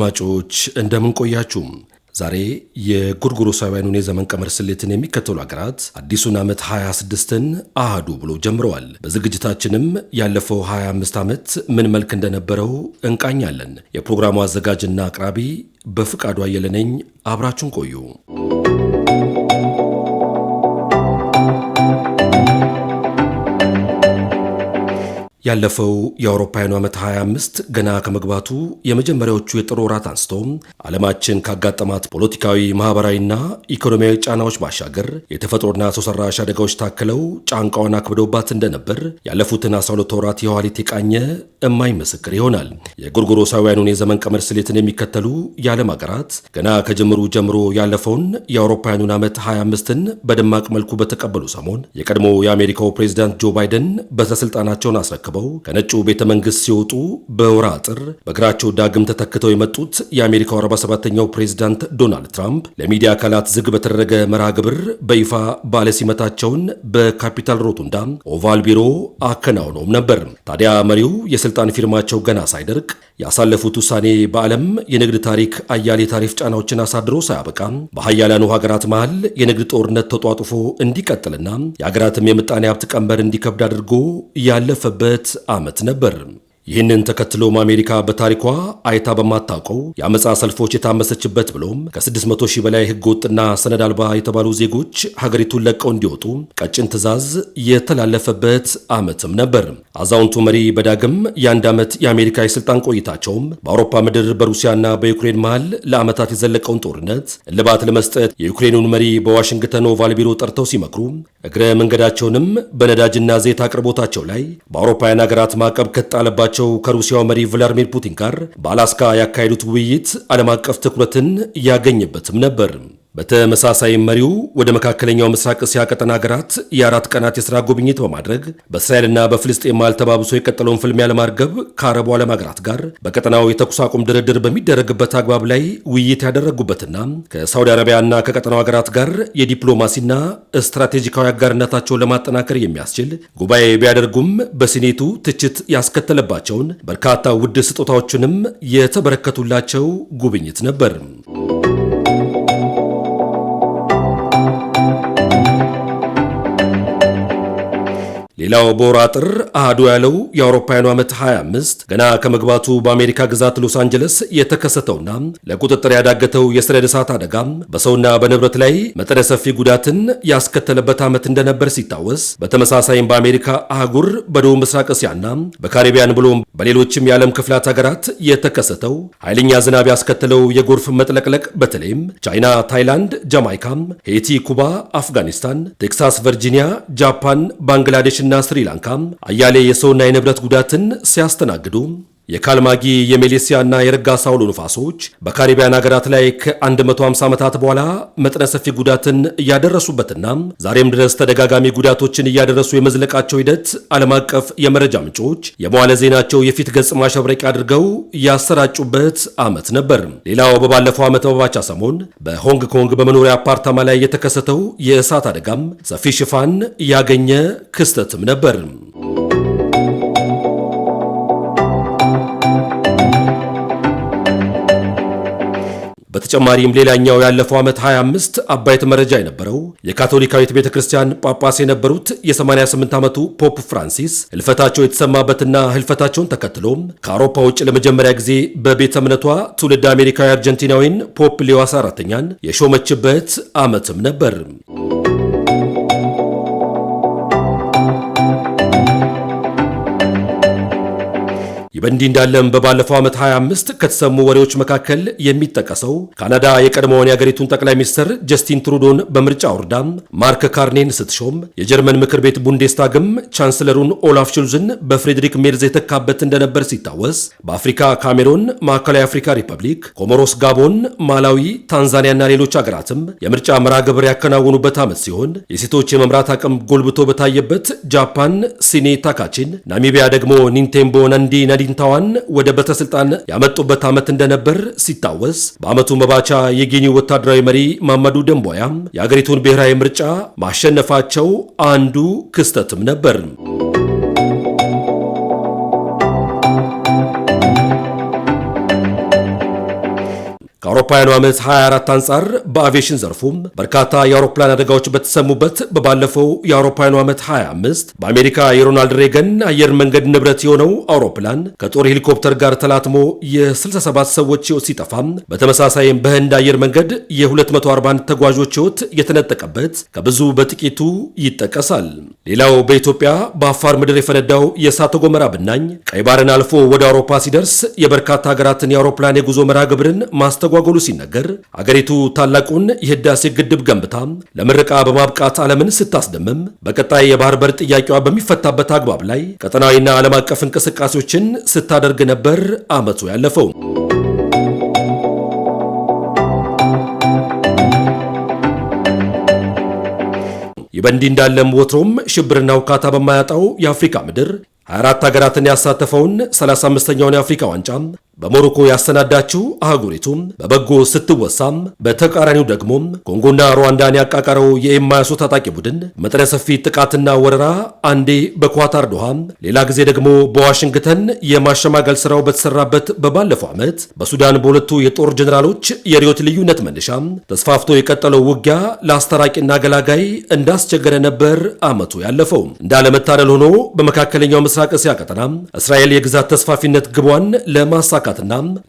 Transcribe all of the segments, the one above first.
አድማጮች እንደምን ቆያችሁ? ዛሬ የጉርጉሮሳውያኑን የዘመን ቀመር ስሌትን የሚከተሉ ሀገራት አዲሱን ዓመት 26ን አሃዱ ብሎ ጀምረዋል። በዝግጅታችንም ያለፈው 25 ዓመት ምን መልክ እንደነበረው እንቃኛለን። የፕሮግራሙ አዘጋጅና አቅራቢ በፍቃዱ አየለ ነኝ። አብራችሁን ቆዩ። ያለፈው የአውሮፓውያኑ ዓመት 25 ገና ከመግባቱ የመጀመሪያዎቹ የጥር ወራት አንስቶ ዓለማችን ካጋጠማት ፖለቲካዊ፣ ማህበራዊና ኢኮኖሚያዊ ጫናዎች ባሻገር የተፈጥሮና ሰው ሰራሽ አደጋዎች ታክለው ጫንቃዋን አክብደውባት እንደነበር ያለፉትን 12 ወራት የኋሊት የቃኘ እማኝ ምስክር ይሆናል። የጎርጎሮሳውያኑን የዘመን ቀመር ስሌትን የሚከተሉ የዓለም ሀገራት ገና ከጅምሩ ጀምሮ ያለፈውን የአውሮፓውያኑን ዓመት 25ን በደማቅ መልኩ በተቀበሉ ሰሞን የቀድሞ የአሜሪካው ፕሬዚዳንት ጆ ባይደን በስልጣናቸውን አስረክበው ከነጩ ቤተ መንግስት ሲወጡ በወራ ጥር በእግራቸው ዳግም ተተክተው የመጡት የአሜሪካው 47ኛው ፕሬዝዳንት ዶናልድ ትራምፕ ለሚዲያ አካላት ዝግ በተደረገ መርሃ ግብር በይፋ ባለሲመታቸውን በካፒታል ሮቱንዳ ኦቫል ቢሮ አከናውነውም ነበር። ታዲያ መሪው የስልጣን ፊርማቸው ገና ሳይደርቅ ያሳለፉት ውሳኔ በዓለም የንግድ ታሪክ አያሌ ታሪፍ ጫናዎችን አሳድሮ ሳያበቃ በሀያላኑ ሀገራት መሃል የንግድ ጦርነት ተጧጡፎ እንዲቀጥልና የሀገራትም የምጣኔ ሀብት ቀንበር እንዲከብድ አድርጎ ያለፈበት ዓመት ነበር። ይህንን ተከትሎም አሜሪካ በታሪኳ አይታ በማታውቀው የአመፃ ሰልፎች የታመሰችበት ብሎም ከ600 ሺህ በላይ ህገወጥና ሰነድ አልባ የተባሉ ዜጎች ሀገሪቱን ለቀው እንዲወጡ ቀጭን ትዕዛዝ የተላለፈበት ዓመትም ነበር። አዛውንቱ መሪ በዳግም የአንድ ዓመት የአሜሪካ የስልጣን ቆይታቸውም በአውሮፓ ምድር በሩሲያና በዩክሬን መሃል ለዓመታት የዘለቀውን ጦርነት እልባት ለመስጠት የዩክሬኑን መሪ በዋሽንግተን ኦቫል ቢሮ ጠርተው ሲመክሩ እግረ መንገዳቸውንም በነዳጅና ዘይት አቅርቦታቸው ላይ በአውሮፓውያን ሀገራት ማዕቀብ ከተጣለባቸው ከሩሲያው መሪ ቭላድሚር ፑቲን ጋር በአላስካ ያካሄዱት ውይይት ዓለም አቀፍ ትኩረትን ያገኘበትም ነበር። በተመሳሳይ መሪው ወደ መካከለኛው ምስራቅ እስያ ቀጠና ሀገራት የ4 ቀናት የሥራ ጉብኝት በማድረግ በእስራኤልና በፍልስጤም መሃል ተባብሶ የቀጠለውን ፍልሚያ ለማርገብ ከአረቡ ዓለም ሀገራት ጋር በቀጠናው የተኩስ አቁም ድርድር በሚደረግበት አግባብ ላይ ውይይት ያደረጉበትና ከሳውዲ አረቢያና ከቀጠናው ሀገራት ጋር የዲፕሎማሲና ስትራቴጂካዊ አጋርነታቸውን ለማጠናከር የሚያስችል ጉባኤ ቢያደርጉም በሲኔቱ ትችት ያስከተለባቸውን በርካታ ውድ ስጦታዎችንም የተበረከቱላቸው ጉብኝት ነበር። ሌላው በወራ ጥር አሃዱ ያለው የአውሮፓውያኑ ዓመት 25 ገና ከመግባቱ በአሜሪካ ግዛት ሎስ አንጀለስ የተከሰተውና ለቁጥጥር ያዳገተው የሰደድ እሳት አደጋ በሰውና በንብረት ላይ መጠነ ሰፊ ጉዳትን ያስከተለበት ዓመት እንደነበር ሲታወስ፣ በተመሳሳይም በአሜሪካ አህጉር በደቡብ ምስራቅ እስያና በካሪቢያን ብሎም በሌሎችም የዓለም ክፍላት ሀገራት የተከሰተው ኃይለኛ ዝናብ ያስከተለው የጎርፍ መጥለቅለቅ በተለይም ቻይና፣ ታይላንድ፣ ጃማይካ፣ ሄይቲ፣ ኩባ፣ አፍጋኒስታን፣ ቴክሳስ፣ ቨርጂኒያ፣ ጃፓን፣ ባንግላዴሽ እና ስሪላንካ አያሌ የሰውና የንብረት ጉዳትን ሲያስተናግዱ የካልማጊ የሜሌሲያና የረጋሳ አውሎ ነፋሶች በካሪቢያን ሀገራት ላይ ከ150 ዓመታት በኋላ መጠነ ሰፊ ጉዳትን እያደረሱበትና ዛሬም ድረስ ተደጋጋሚ ጉዳቶችን እያደረሱ የመዝለቃቸው ሂደት ዓለም አቀፍ የመረጃ ምንጮች የመዋለ ዜናቸው የፊት ገጽ ማሸብረቂያ አድርገው ያሰራጩበት ዓመት ነበር። ሌላው በባለፈው ዓመት መባቻ ሰሞን በሆንግ ኮንግ በመኖሪያ አፓርታማ ላይ የተከሰተው የእሳት አደጋም ሰፊ ሽፋን ያገኘ ክስተትም ነበር። በተጨማሪም ሌላኛው ያለፈው ዓመት 25 አባይት መረጃ የነበረው የካቶሊካዊት ቤተክርስቲያን ጳጳስ የነበሩት የ88 ዓመቱ ፖፕ ፍራንሲስ ህልፈታቸው የተሰማበትና ህልፈታቸውን ተከትሎም ከአውሮፓ ውጭ ለመጀመሪያ ጊዜ በቤተ እምነቷ ትውልድ አሜሪካዊ አርጀንቲናዊን ፖፕ ሊዮ 14ኛን የሾመችበት ዓመትም ነበር። ይህ በእንዲህ እንዳለም በባለፈው ዓመት 25 ከተሰሙ ወሬዎች መካከል የሚጠቀሰው ካናዳ የቀድሞውን የአገሪቱን ጠቅላይ ሚኒስትር ጀስቲን ትሩዶን በምርጫ አውርዳ ማርክ ካርኔን ስትሾም የጀርመን ምክር ቤት ቡንዴስታግም ቻንስለሩን ኦላፍ ሹልዝን በፍሬድሪክ ሜርዝ የተካበት እንደነበር ሲታወስ፣ በአፍሪካ ካሜሮን፣ ማዕከላዊ አፍሪካ ሪፐብሊክ፣ ኮሞሮስ፣ ጋቦን፣ ማላዊ፣ ታንዛኒያና ሌሎች ሀገራትም የምርጫ መርሃ ግብር ያከናወኑበት ዓመት ሲሆን የሴቶች የመምራት አቅም ጎልብቶ በታየበት ጃፓን ሲኔ ታካቺን፣ ናሚቢያ ደግሞ ኒንቴምቦ ናንዲ ናዲንታዋን ወደ በተስልጣን ያመጡበት ዓመት እንደነበር ሲታወስ፣ በዓመቱ መባቻ የጊኒው ወታደራዊ መሪ ማማዱ ደምቦያ የአገሪቱን ብሔራዊ ምርጫ ማሸነፋቸው አንዱ ክስተትም ነበር። ከአውሮፓውያኑ ዓመት 24 አንጻር በአቪዬሽን ዘርፉ በርካታ የአውሮፕላን አደጋዎች በተሰሙበት በባለፈው የአውሮፓውያኑ ዓመት 25 በአሜሪካ የሮናልድ ሬገን አየር መንገድ ንብረት የሆነው አውሮፕላን ከጦር ሄሊኮፕተር ጋር ተላትሞ የ67 ሰዎች ሕይወት ሲጠፋ በተመሳሳይም በህንድ አየር መንገድ የ241 ተጓዦች ሕይወት የተነጠቀበት ከብዙ በጥቂቱ ይጠቀሳል። ሌላው በኢትዮጵያ በአፋር ምድር የፈነዳው የእሳተ ገሞራ ብናኝ ቀይ ባህርን አልፎ ወደ አውሮፓ ሲደርስ የበርካታ ሀገራትን የአውሮፕላን የጉዞ መርሃ ግብርን ማስተጓጎሉ ሲነገር አገሪቱ ታላቁን የህዳሴ ግድብ ገንብታ ለምረቃ በማብቃት ዓለምን ስታስደምም በቀጣይ የባህር በር ጥያቄዋ በሚፈታበት አግባብ ላይ ቀጠናዊና ዓለም አቀፍ እንቅስቃሴዎችን ስታደርግ ነበር ዓመቱ ያለፈው። ይህ በእንዲህ እንዳለም ወትሮም ሽብርና ውካታ በማያጣው የአፍሪካ ምድር 24 ሀገራትን ያሳተፈውን 35ኛውን የአፍሪካ ዋንጫ በሞሮኮ ያሰናዳችው አህጉሪቱም በበጎ ስትወሳም በተቃራኒው ደግሞ ኮንጎና ሩዋንዳን ያቃቀረው የኤማያሱ ታጣቂ ቡድን መጠነ ሰፊ ጥቃትና ወረራ አንዴ በኳታር ዶሃ ሌላ ጊዜ ደግሞ በዋሽንግተን የማሸማገል ስራው በተሰራበት በባለፈው ዓመት በሱዳን በሁለቱ የጦር ጀኔራሎች የሪዮት ልዩነት መነሻ ተስፋፍቶ የቀጠለው ውጊያ ለአስታራቂና ገላጋይ እንዳስቸገረ ነበር ዓመቱ ያለፈው። እንዳለመታደል ሆኖ በመካከለኛው ምስራቅ እስያ ቀጠና እስራኤል የግዛት ተስፋፊነት ግቧን ለማሳካትና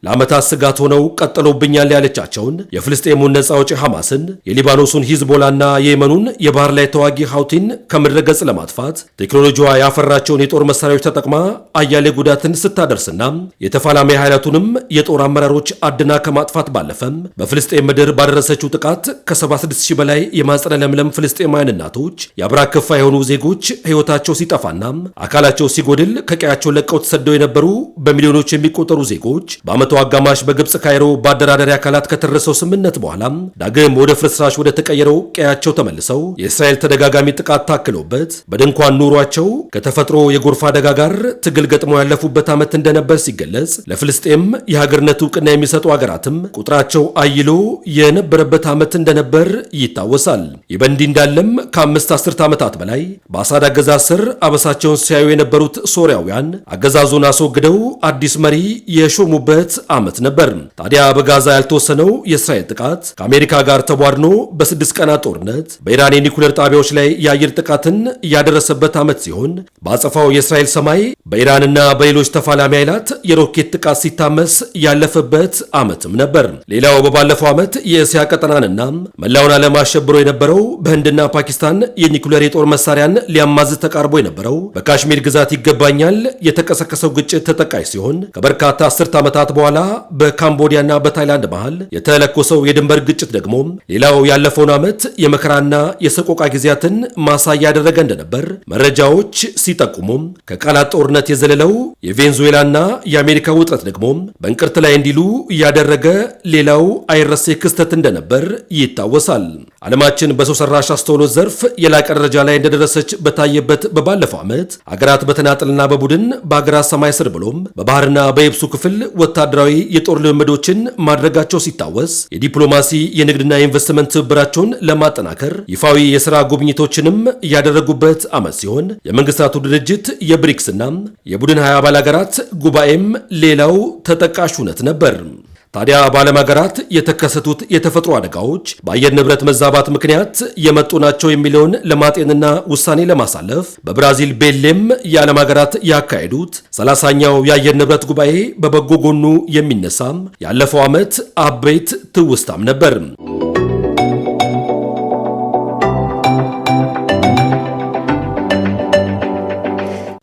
ለዓመታት ስጋት ሆነው ቀጥለውብኛል ያለቻቸውን የፍልስጤሙን ነፃ አውጪ ሐማስን፣ የሊባኖሱን ሂዝቦላና የየመኑን የባህር ላይ ተዋጊ ሐውቲን ከምድረ ገጽ ለማጥፋት ቴክኖሎጂዋ ያፈራቸውን የጦር መሳሪያዎች ተጠቅማ አያሌ ጉዳትን ስታደርስና የተፋላሚ ኃይላቱንም የጦር አመራሮች አድና ከማጥፋት ባለፈም በፍልስጤም ምድር ባደረሰችው ጥቃት ከ76000 በላይ የማጸነ ለምለም ፍልስጤማውያን እናቶች የአብራክ ክፋይ የሆኑ ዜጎች ሕይወታቸው ሲጠፋና አካላቸው ሲጎድል ከቀያቸው ለቀው ተሰደው የነበሩ በሚሊዮኖች የሚቆጠሩ ዜጎች በዓመቱ አጋማሽ በግብጽ ካይሮ በአደራዳሪ አካላት ከተደረሰው ስምምነት በኋላ ዳግም ወደ ፍርስራሽ ወደ ተቀየረው ቀያቸው ተመልሰው የእስራኤል ተደጋጋሚ ጥቃት ታክሎበት በድንኳን ኑሯቸው ከተፈጥሮ የጎርፍ አደጋ ጋር ትግል ገጥመው ያለፉበት ዓመት እንደነበር ሲገለጽ ለፍልስጤም የሀገርነት ዕውቅና የሚሰጡ ሀገራትም ቁጥራቸው አይሎ የነበረበት ዓመት እንደነበር ይታወሳል። ይህ በእንዲህ እንዳለም ከ5 አስርት ዓመታት በላይ በአሳድ አገዛዝ ስር አበሳቸውን ሲያዩ የነበሩት ሶሪያውያን አገዛዙን አስወግደው አዲስ መሪ የሾሙበት ዓመት ነበር። ታዲያ በጋዛ ያልተወሰነው የእስራኤል ጥቃት ከአሜሪካ ጋር ተቧድኖ በ6 ቀናት ጦርነት በኢራን የኒኩሌር ጣቢያዎች ላይ የአየር ጥቃትን ያደረሰበት ዓመት ሲሆን በአጸፋው የእስራኤል ሰማይ በኢራንና በሌሎች ተፋላሚ ኃይላት የሮኬት ጥቃት ሲታመስ ያለፈበት ዓመትም ነበር። ሌላው በባለፈው ዓመት የእስያ ቀጠናንና መላውን ዓለም አሸብሮ የነበረው በህንድና ፓኪስታን የኒኩሌር የጦር መሳሪያን ሊያማዝ ተቃርቦ የነበረው በካሽሚር ግዛት ይገባኛል የተቀሰቀሰው ግጭት ተጠቃሽ ሲሆን ከበርካታ አስርት ዓመታት በኋላ በካምቦዲያና በታይላንድ መሃል የተለኮሰው የድንበር ግጭት ደግሞ ሌላው ያለፈውን ዓመት የመከራና የሰቆቃ ጊዜያትን ማሳያ ያደረገ እንደነበር መረጃዎች ሲጠቁሙም ከቃላት ጦርነት የዘለለው የቬንዙዌላና የአሜሪካ ውጥረት ደግሞ በእንቅርት ላይ እንዲሉ ያደረገ ሌላው አይረሴ ክስተት እንደነበር ይታወሳል። ዓለማችን በሰው ሰራሽ አስተውሎት ዘርፍ የላቀ ደረጃ ላይ እንደደረሰች በታየበት በባለፈው ዓመት አገራት በተናጠልና በቡድን በአገራት ሰማይ ስር ብሎም በባህርና በየብሱ ክፍል ወታደራዊ የጦር ልምምዶችን ማድረጋቸው ሲታወስ የዲፕሎማሲ የንግድና የኢንቨስትመንት ትብብራቸውን ለማጠናከር ይፋዊ የሥራ ጉብኝቶችንም ያደረጉበት ዓመት ሲሆን የመንግስታቱ ድርጅት የብሪክስና የቡድን 20 አባል አገራት ጉባኤም ሌላው ተጠቃሽ ሁነት ነበር። ታዲያ በዓለም ሀገራት የተከሰቱት የተፈጥሮ አደጋዎች በአየር ንብረት መዛባት ምክንያት የመጡ ናቸው የሚለውን ለማጤንና ውሳኔ ለማሳለፍ በብራዚል ቤሌም የዓለም ሀገራት ያካሄዱት 30ኛው የአየር ንብረት ጉባኤ በበጎ ጎኑ የሚነሳም ያለፈው ዓመት አበይት ትውስታም ነበር።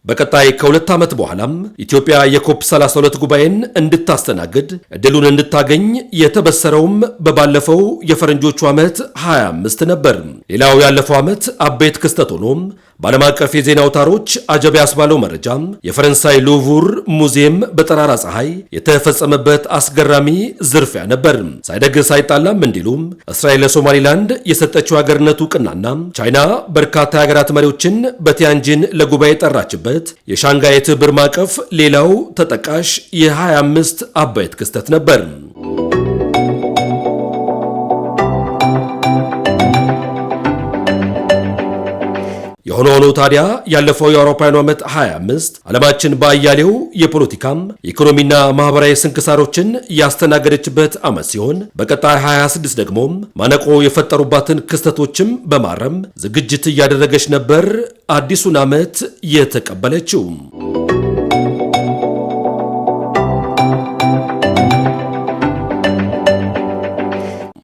በቀጣይ ከ2 ዓመት በኋላም ኢትዮጵያ የኮፕ 32 ጉባኤን እንድታስተናግድ እድሉን እንድታገኝ የተበሰረውም በባለፈው የፈረንጆቹ ዓመት 25 ነበር። ሌላው ያለፈው ዓመት አበይት ክስተት ሆኖም በዓለም አቀፍ የዜና አውታሮች አጀብ ያስባለው መረጃ የፈረንሳይ ሉቭር ሙዚየም በጠራራ ፀሐይ የተፈጸመበት አስገራሚ ዝርፊያ ነበር። ሳይደግስ አይጣላም እንዲሉም እስራኤል ለሶማሊላንድ የሰጠችው ሀገርነት ዕውቅናና ቻይና በርካታ የሀገራት መሪዎችን በቲያንጂን ለጉባኤ ጠራችበት የሻንጋይ የትብብር ማዕቀፍ ሌላው ተጠቃሽ የ25 አበይት ክስተት ነበር። የሆነ ሆኖ ታዲያ ያለፈው የአውሮፓውያኑ ዓመት 25 ዓለማችን በአያሌው የፖለቲካም ኢኮኖሚና ማህበራዊ ስንክሳሮችን ያስተናገደችበት ዓመት ሲሆን በቀጣይ 26 ደግሞ ማነቆ የፈጠሩባትን ክስተቶችም በማረም ዝግጅት እያደረገች ነበር አዲሱን ዓመት የተቀበለችው።